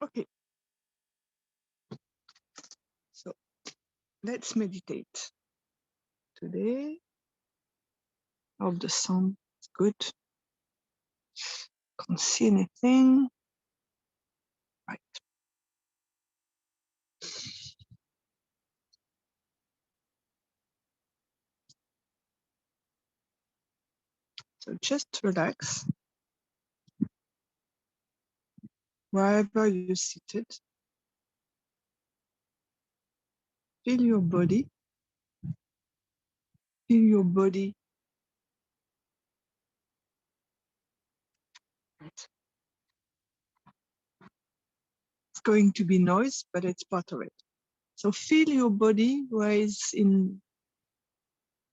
Okay, so let's meditate today. Hope the sound is good. Can't see anything. Right. So just relax wherever you're seated. Feel your body. Feel your body. It's going to be noise, but it's part of it. So feel your body where it's in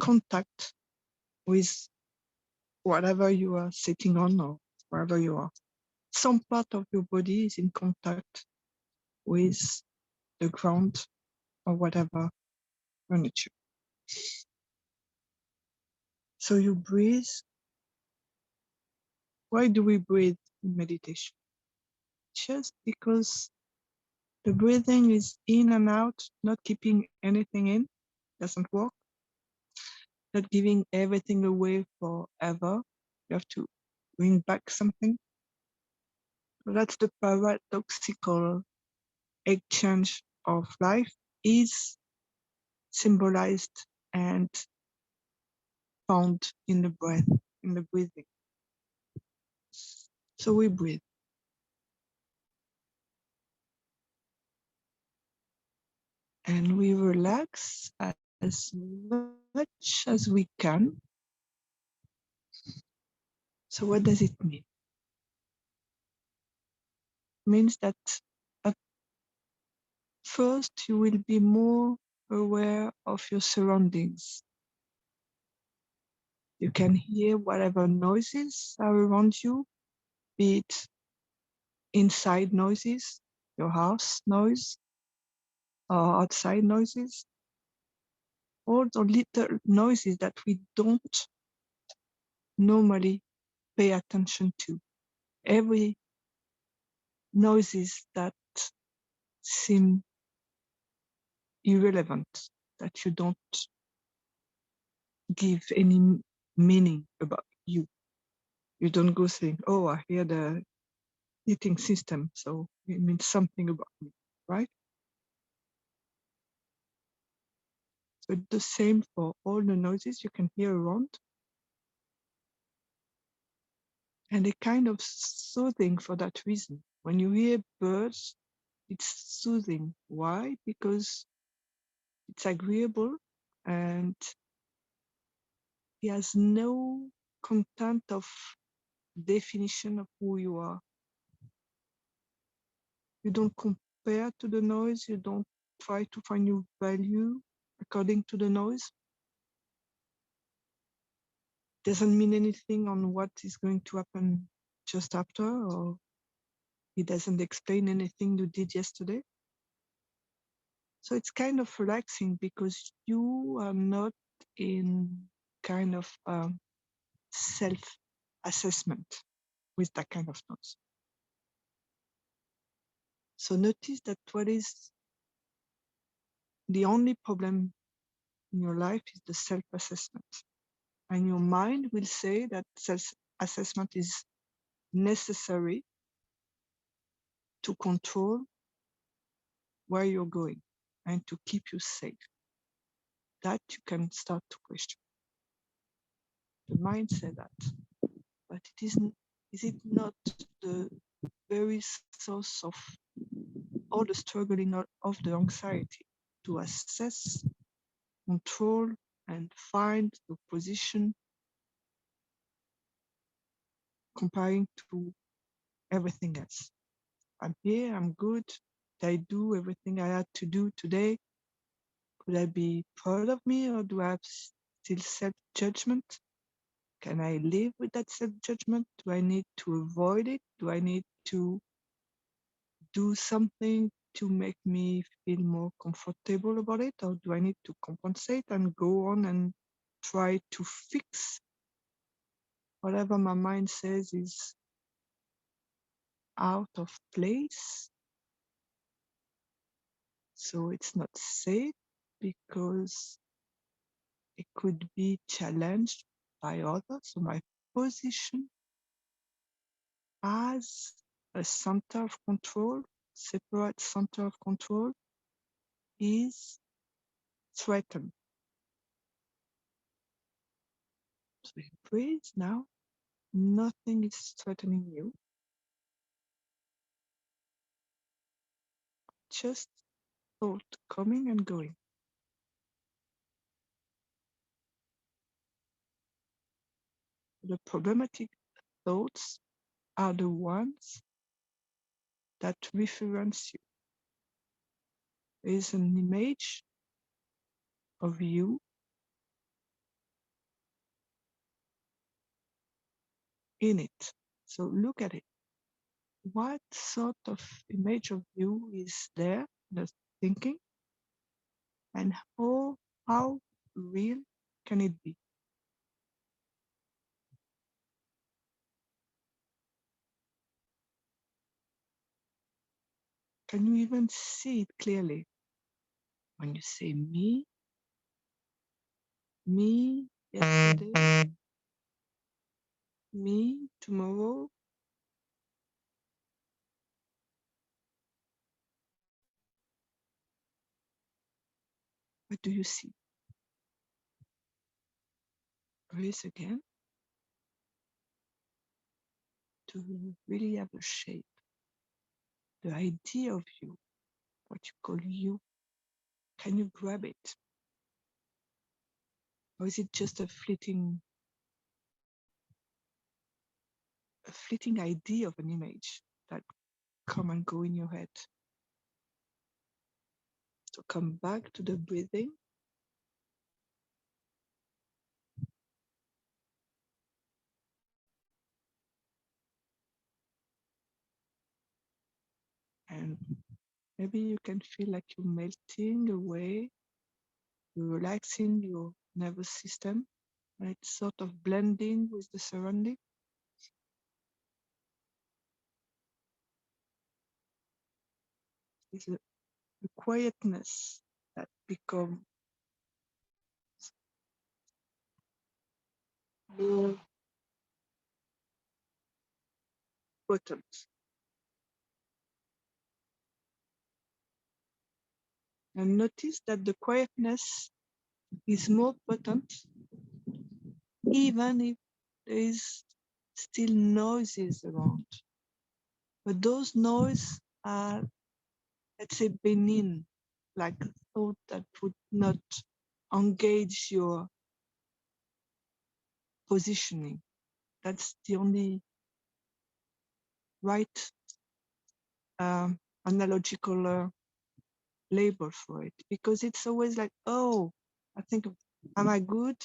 contact with whatever you are sitting on or wherever you are. Some part of your body is in contact with the ground or whatever furniture. So you breathe. Why do we breathe in meditation? Just because the breathing is in and out, not keeping anything in, doesn't work. Not giving everything away forever. You have to bring back something. So that's the paradoxical exchange of life is symbolized and found in the breath, in the breathing. So we breathe. And we relax as much as we can. So what does it mean? It means that at first you will be more aware of your surroundings. You can hear whatever noises are around you, be it inside noises, your house noise, or outside noises, all the little noises that we don't normally pay attention to. Every noises that seem irrelevant, that you don't give any meaning about you. You don't go saying, oh, I hear the heating system, so it means something about me, right? So it's the same for all the noises you can hear around. And they're kind of soothing for that reason. When you hear birds, it's soothing. Why? Because it's agreeable and it has no content of definition of who you are. You don't compare to the noise, you don't try to find your value according to the noise. Doesn't mean anything on what is going to happen just after, or it doesn't explain anything you did yesterday. So it's kind of relaxing because you are not in kind of self-assessment with that kind of noise. So notice that what is the only problem in your life is the self-assessment. And your mind will say that self-assessment is necessary to control where you're going and to keep you safe. That you can start to question. The mind said that, but it isn't. Is it not the very source of all the struggling of the anxiety to assess, control, and find the position comparing to everything else? I'm here, I'm good. Did I do everything I had to do today? Could I be proud of me, or do I have still self-judgment? Can I live with that self-judgment? Do I need to avoid it? Do I need to do something to make me feel more comfortable about it? Or do I need to compensate and go on and try to fix whatever my mind says is out of place? So it's not safe because it could be challenged by others. So my position as a center of control, separate center of control, is threatened. So you breathe now. Nothing is threatening you. Just thought coming and going. The problematic thoughts are the ones that reference you. There is an image of you in it. So look at it. What sort of image of you is there in the thinking, and how real can it be? Can you even see it clearly? When you say me yesterday, me tomorrow, what do you see? Breathe again to really have a shape. The idea of you, what you call you, can you grab it? Or is it just a fleeting idea of an image that come and go in your head? So come back to the breathing. And maybe you can feel like you're melting away, you're relaxing your nervous system, and it's sort of blending with the surrounding. It's a quietness that becomes more potent. And notice that the quietness is more potent even if there is still noises around. But those noises are, let's say, benign, like a thought that would not engage your positioning. That's the only right analogical label for it, because it's always like, oh, I think, am I good?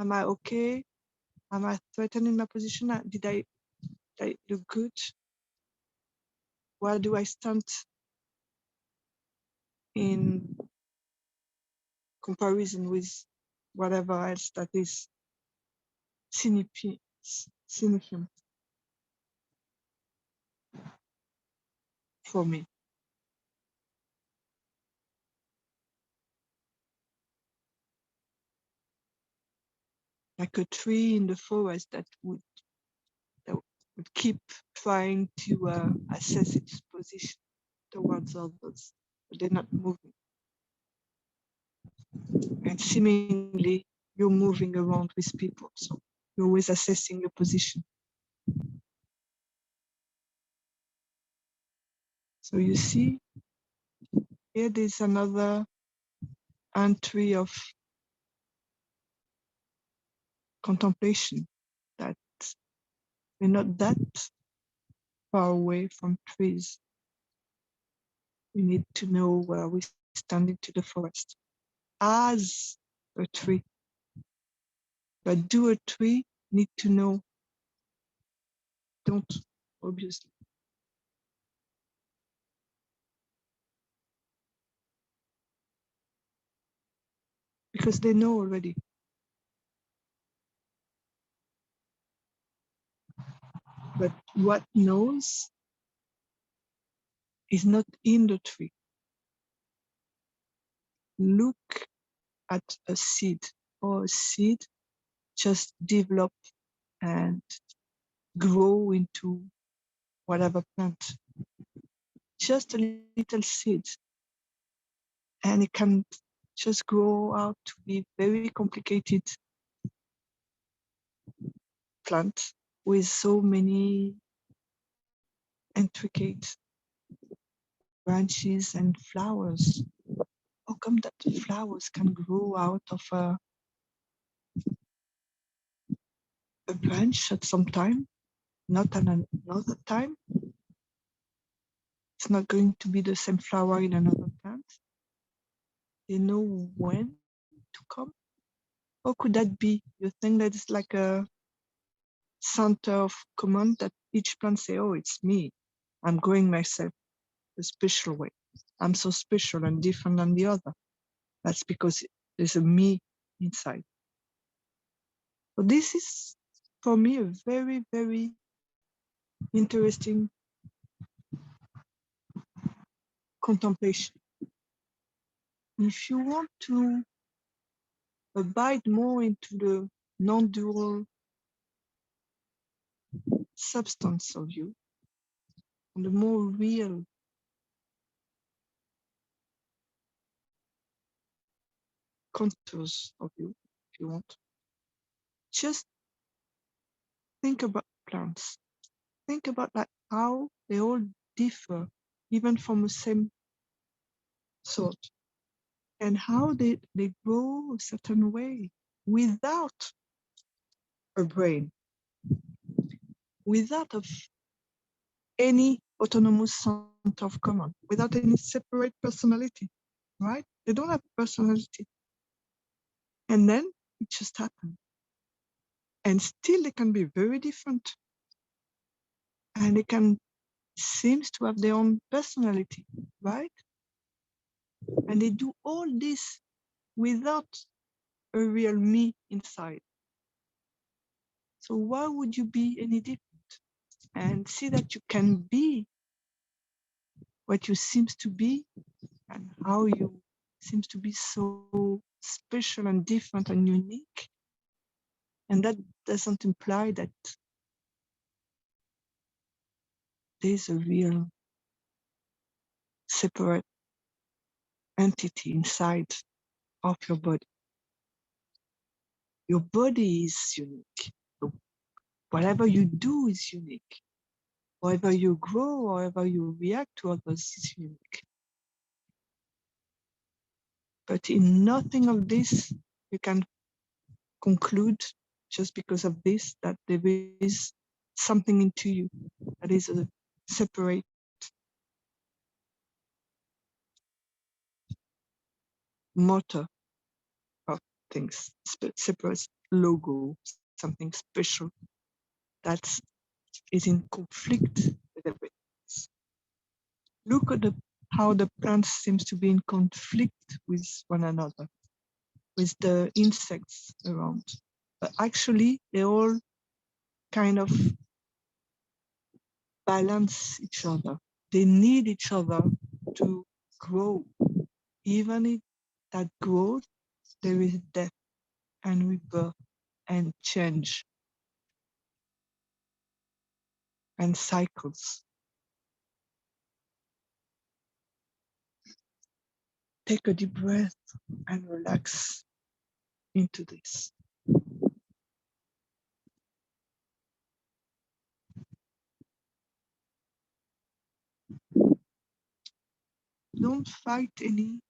Am I okay? Am I threatening my position? Did I look good? Where do I stand in comparison with whatever else that is significant for me? Like a tree in the forest that would keep trying to assess its position towards others, but they're not moving. And seemingly you're moving around with people, so you're always assessing your position. So you see, here there's another entry of contemplation, that we're not that far away from trees. We need to know where we stand into the forest as a tree. But do a tree need to know? Don't, obviously. Because they know already. But what knows is not in the tree. look at a seed, or a seed just develop and grow into whatever plant. Just a little seed, and it can just grow out to be very complicated plant with so many intricate branches and flowers. How come that the flowers can grow out of a branch at some time, not at another time? It's not going to be the same flower in another plant. They know when to come. How could that be? You think that it's like a center of command that each plant say, oh, it's me. I'm growing myself a special way. I'm so special and different than the other. That's because there's a me inside. So this is, for me, a very, very interesting contemplation. If you want to abide more into the non-dual substance of you, and the more real contours of you, if you want, just think about plants. Think about like how they all differ, even from the same sort, and how they grow a certain way without a brain, without any autonomous center of command, without any separate personality, right? They don't have personality. And then it just happened. And still they can be very different. And they can seems to have their own personality, right? And they do all this without a real me inside. So why would you be any different? And see that you can be what you seems to be, and how you seems to be so special and different and unique. And that doesn't imply that there's a real separate entity inside of your body. Your body is unique. So whatever you do is unique. However you grow, however you react to others is unique. But in nothing of this, you can conclude just because of this that there is something into you that is a separate motor of things, separate logo, something special that is in conflict with everything else. Look at how the plants seems to be in conflict with one another, with the insects around. But actually, they all kind of balance each other. They need each other to grow. Even if that growth, there is death and rebirth and change and cycles. Take a deep breath and relax into this. Don't fight any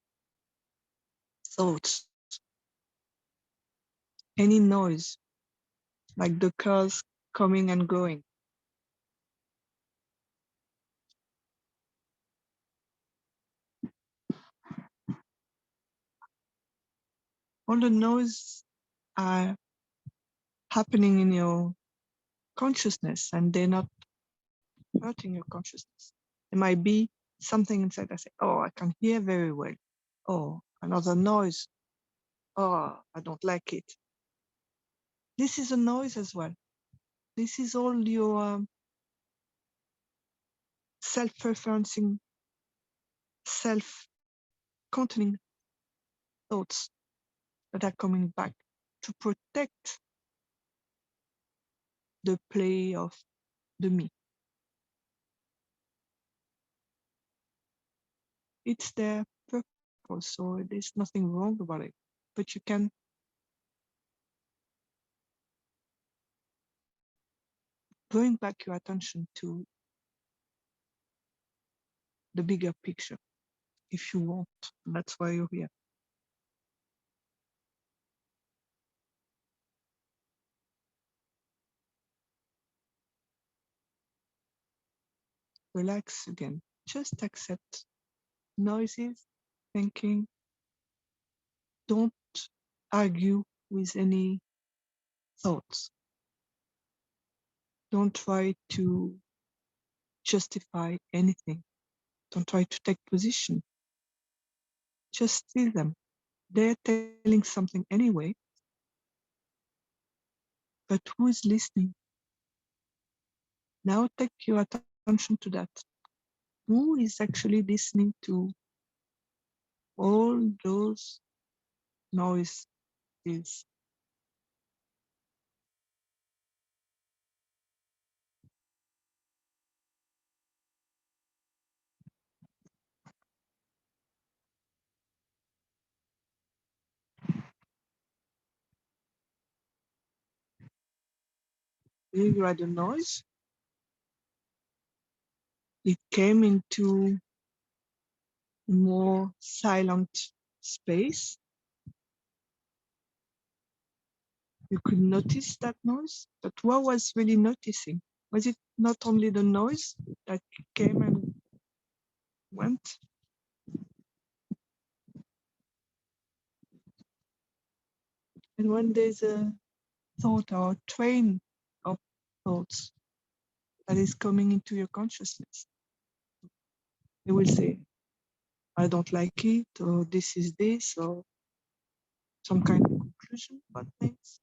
thoughts, any noise, like the cars coming and going. All the noise are happening in your consciousness, and they're not hurting your consciousness. There might be something inside that say, oh, I can hear very well. Oh, another noise. Oh, I don't like it. This is a noise as well. This is all your self-referencing, self-containing thoughts that are coming back to protect the play of the me. It's their purpose, so there's nothing wrong about it. But you can bring back your attention to the bigger picture if you want. And that's why you're here. Relax again. Just accept noises, thinking. Don't argue with any thoughts. Don't try to justify anything. Don't try to take position. Just see them. They're telling something anyway, but who is listening? Now take your attention to that. Who is actually listening to all those noises? You had a noise. It came into more silent space. You could notice that noise, but what was really noticing? Was it not only the noise that came and went? And when there's a thought or a train of thoughts that is coming into your consciousness, you will say, I don't like it, or this is this, or some kind of conclusion about things.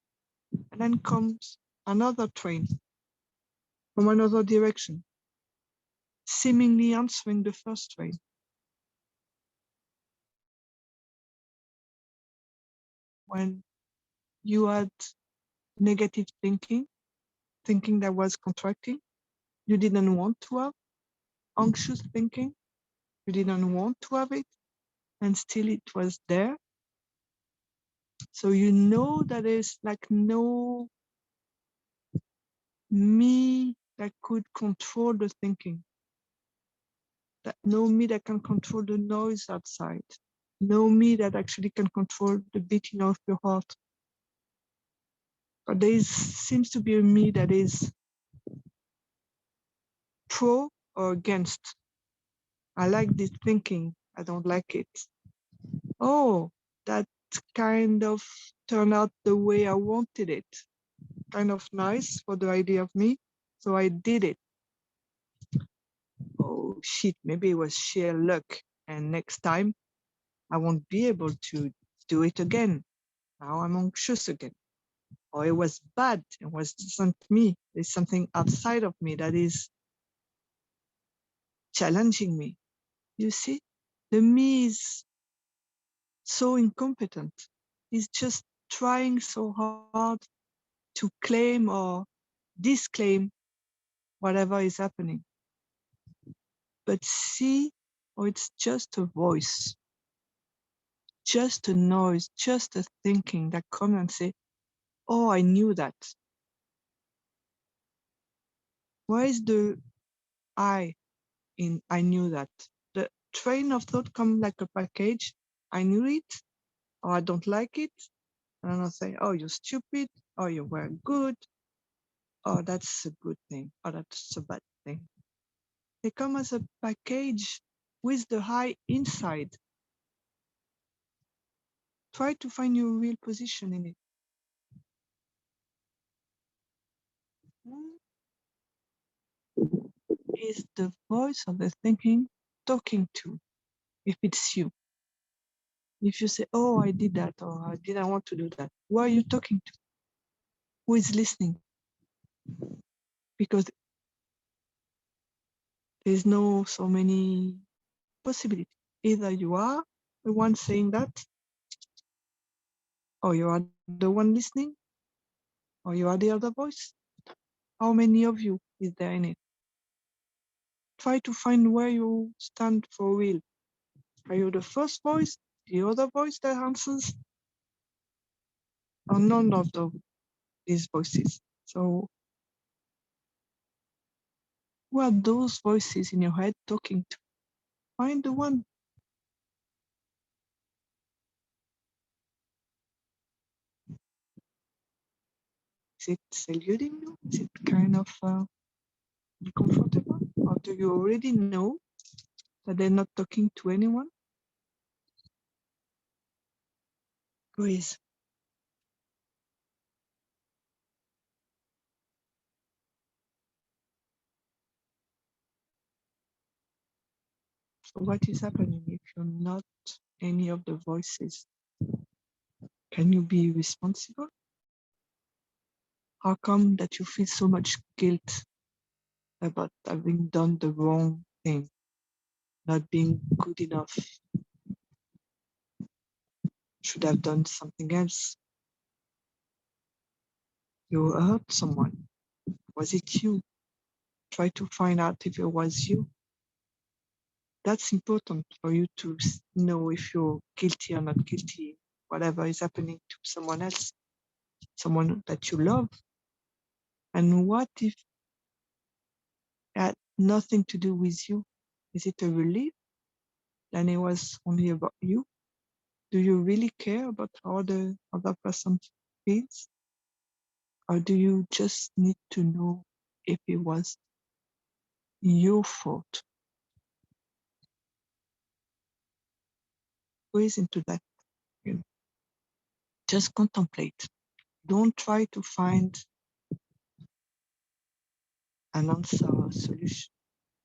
And then comes another train from another direction, seemingly answering the first train. When you had negative thinking that was contracting, you didn't want to have anxious thinking, you didn't want to have it, and still it was there. So you know that there's like no me that could control the thinking, that no me that can control the noise outside, no me that actually can control the beating of your heart. But there seems to be a me that is pro or against. I like this thinking, I don't like it. Oh, that kind of turned out the way I wanted it. Kind of nice for the idea of me, so I did it. Oh shit, maybe it was sheer luck, and next time I won't be able to do it again. Now I'm anxious again. Or it was bad, it wasn't me. There's something outside of me that is challenging me. You see, the me is so incompetent. He's just trying so hard to claim or disclaim whatever is happening. But see, oh, it's just a voice, just a noise, just a thinking that comes and say, oh, I knew that. Where is the I in I knew that? The train of thought comes like a package. I knew it, or I don't like it. And I'll say, oh, you're stupid, or you were good, or that's a good thing, or that's a bad thing. They come as a package with the I inside. Try to find your real position in it. Is the voice of the thinking talking to, if it's you? If you say, oh, I did that, or I didn't want to do that, who are you talking to? Who is listening? Because there's no so many possibilities. Either you are the one saying that, Or you are the one listening? Or you are the other voice? How many of you is there in it? Try to find where you stand for real. Are you the first voice, the other voice that answers, or none of these voices? So who are those voices in your head talking to? Find the one. Is it saluting you? Is it kind of uncomfortable? Or do you already know that they're not talking to anyone? Breathe. So what is happening if you're not any of the voices? Can you be responsible? How come that you feel so much guilt about having done the wrong thing, not being good enough, should have done something else? You hurt someone. Was it you? Try to find out if it was you. That's important for you to know if you're guilty or not guilty, whatever is happening to someone else, someone that you love. And what if it had nothing to do with you? Is it a relief? Then it was only about you? Do you really care about how the other person feels? Or do you just need to know if it was your fault? Breathe into that. You know. Just contemplate. Don't try to find an answer or a solution.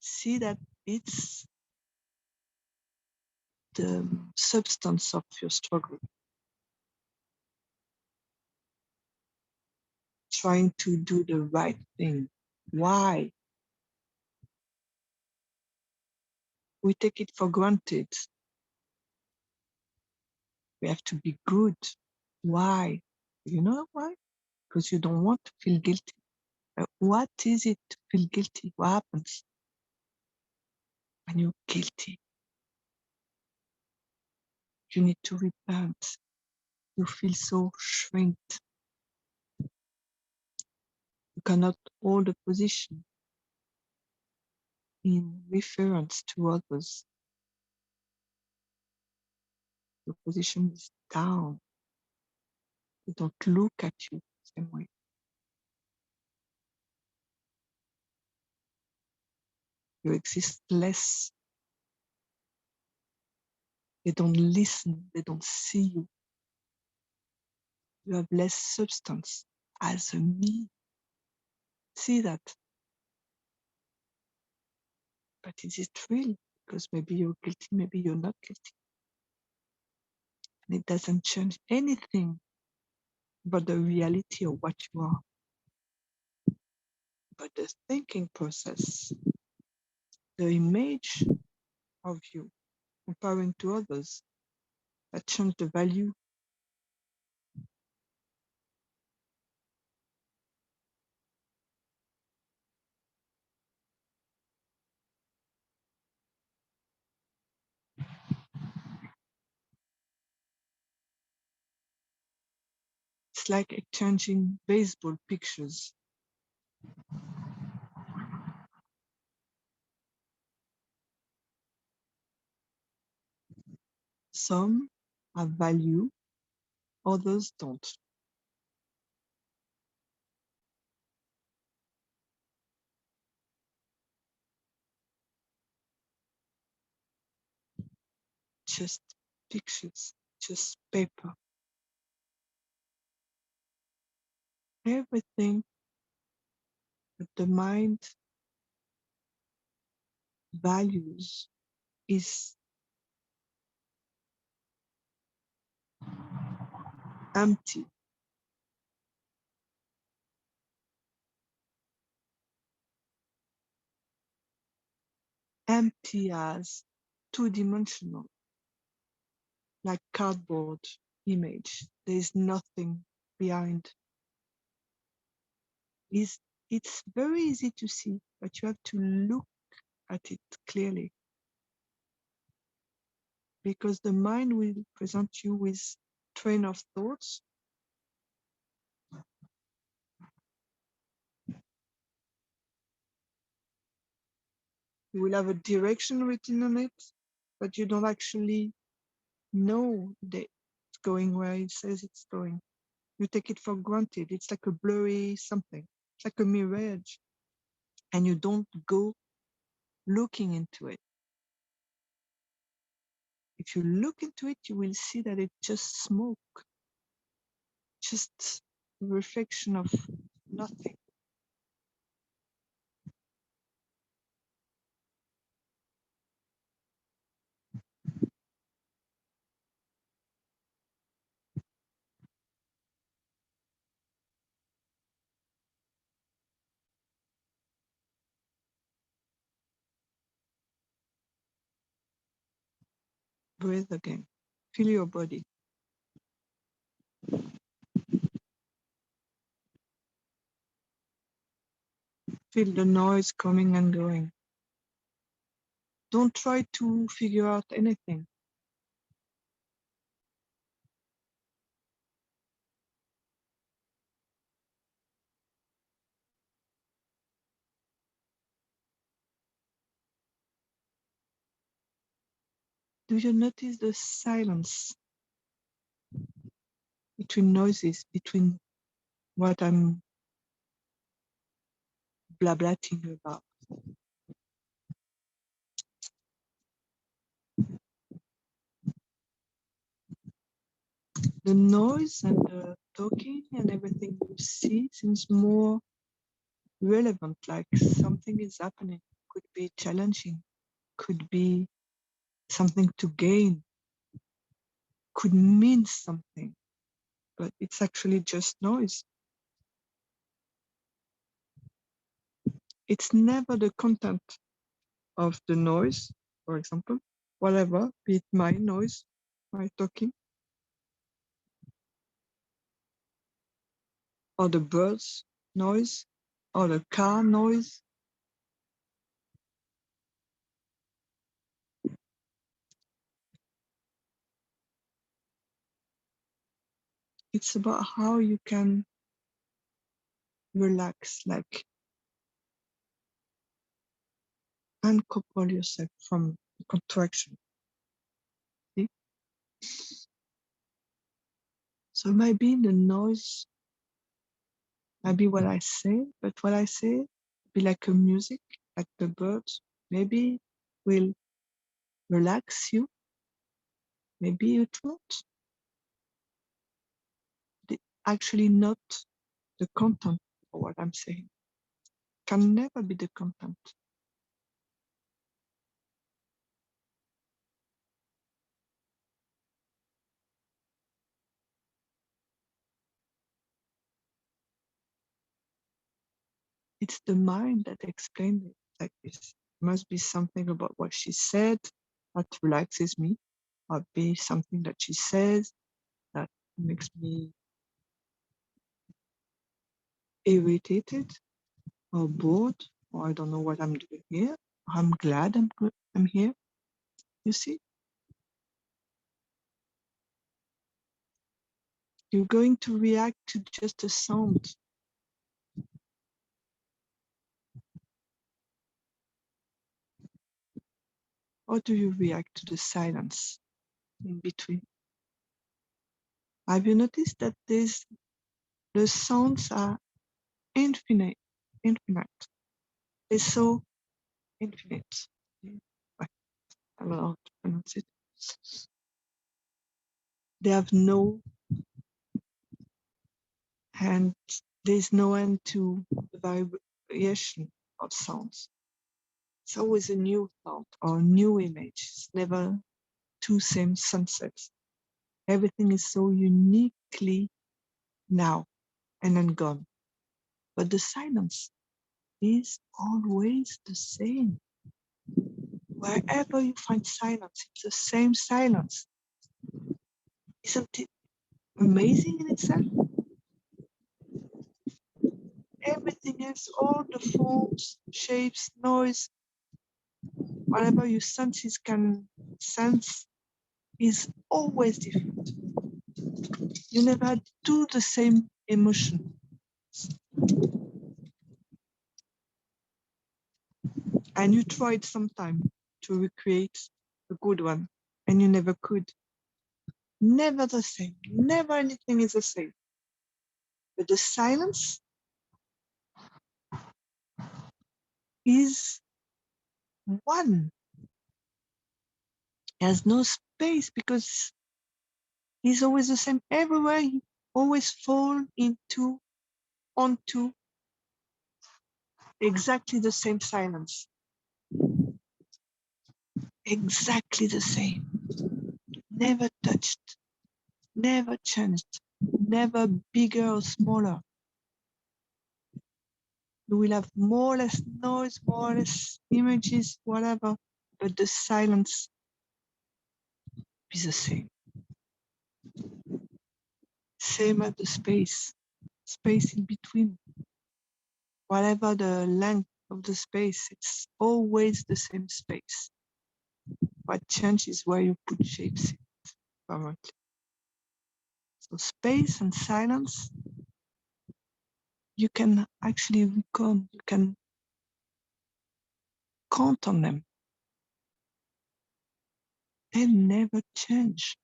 See that it's the substance of your struggle. Trying to do the right thing. Why? We take it for granted. We have to be good. Why? You know why? Because you don't want to feel guilty. What is it to feel guilty? What happens when you're guilty? You need to repent. You feel so shrinked. You cannot hold a position in reference to others. Your position is down. They don't look at you the same way. You exist less. They don't listen. They don't see you. You have less substance as a me. See that. But is it real? Because maybe you're guilty, maybe you're not guilty. And it doesn't change anything but the reality of what you are. But the thinking process, the image of you comparing to others, that change the value. It's like exchanging baseball pictures. Some have value, others don't. Just pictures, just paper. Everything that the mind values is empty. Empty as two-dimensional, like cardboard. image. There is nothing behind. It's very easy to see, but you have to look at it clearly, because the mind will present you with train of thoughts. You will have a direction written on it, but you don't actually know that it's going where it says it's going. You take it for granted. It's like a blurry something. It's like a mirage, and you don't go looking into it. If you look into it, you will see that it's just smoke, just a reflection of nothing. Breathe again. Feel your body. Feel the noise coming and going. Don't try to figure out anything. Do you notice the silence between noises, between what I'm blablating about? The noise and the talking and everything you see seems more relevant, like something is happening, could be challenging, could be something to gain, could mean something, but it's actually just noise. It's never the content of the noise, for example, whatever, be it my noise, my talking, or the birds noise, or the car noise. It's about how you can relax, like uncouple yourself from the contraction. See? So maybe the noise might be what I say, but what I say be like a music, like the birds. Maybe will relax you, maybe it won't. Actually not the content of what I'm saying. Can never be the content. It's the mind that explains it like this. Must be something about what she said that relaxes me, or be something that she says that makes me irritated or bored, or I don't know what I'm doing here. I'm glad I'm here. You see, you're going to react to just a sound. Or do you react to the silence in between? Have you noticed that the sounds are infinite? They're so infinite. I don't know how to pronounce it. They have no end. There's no end to the variation of sounds. It's always a new thought or a new image. It's never two same sunsets. Everything is so uniquely now and then gone. But the silence is always the same. Wherever you find silence, it's the same silence. Isn't it amazing in itself? Everything else, all the forms, shapes, noise, whatever your senses can sense is always different. You never do the same emotion. And you tried sometime to recreate a good one, and you never could. Never the same. Never anything is the same. But the silence is one. There's no space because it's always the same. Everywhere you always fall onto exactly the same silence. Exactly the same. Never touched, never changed, never bigger or smaller. You will have more or less noise, more or less images, whatever, but the silence is the same. Same as the space in between. Whatever the length of the space, it's always the same space. What changes where you put shapes in, apparently. So space and silence, you can actually recon, you can count on them. They never change.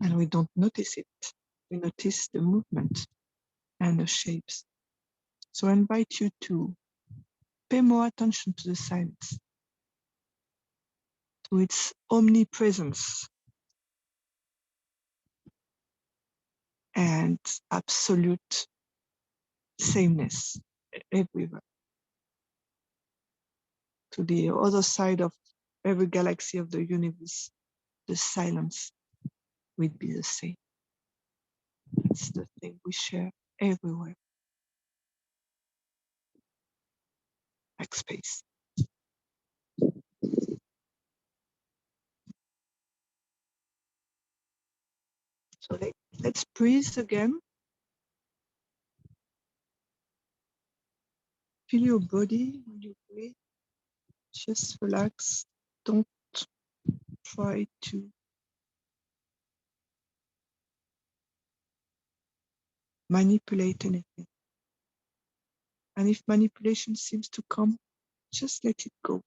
And we don't notice it. We notice the movement and the shapes. So I invite you to pay more attention to the silence, to its omnipresence and absolute sameness everywhere. To the other side of every galaxy of the universe, the silence will be the same. It's the thing we share everywhere, like space. So let's breathe again. Feel your body when you breathe. Just relax. Don't try to manipulate anything. And if manipulation seems to come, just let it go.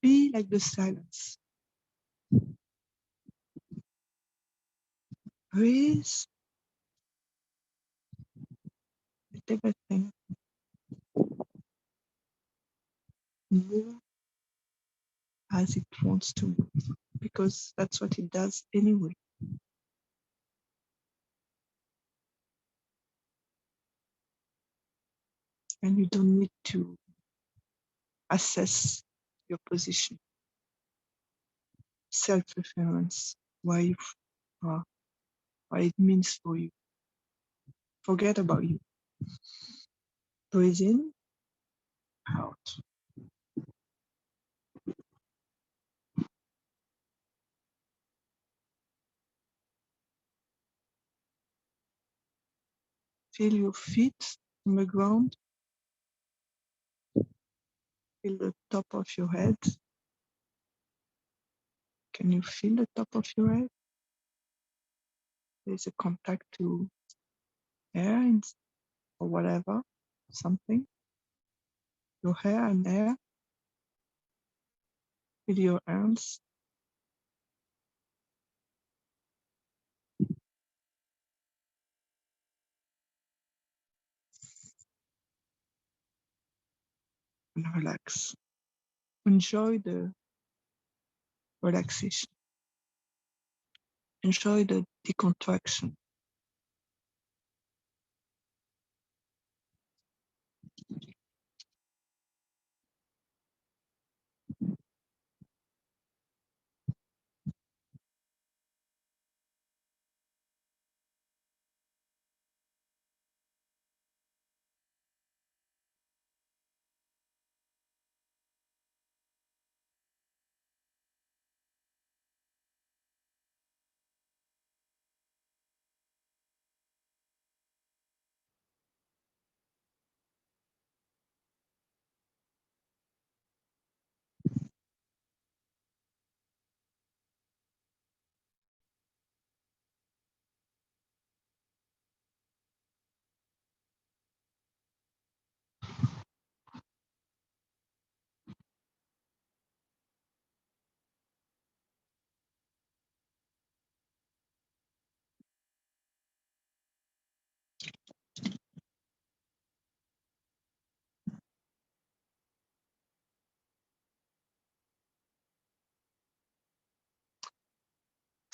Be like the silence. Breathe. Let everything move as it wants to move, because that's what it does anyway. And you don't need to assess your position, self-reference, where you are, what it means for you. Forget about you. Breathe in, out. Feel your feet on the ground. Feel the top of your head. Can you feel the top of your head? There's a contact to air or whatever, something. Your hair and air. Feel your arms. And relax. Enjoy the relaxation. Enjoy the decontraction.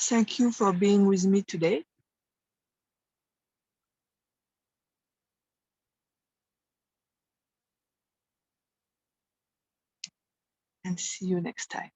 Thank you for being with me today. And see you next time.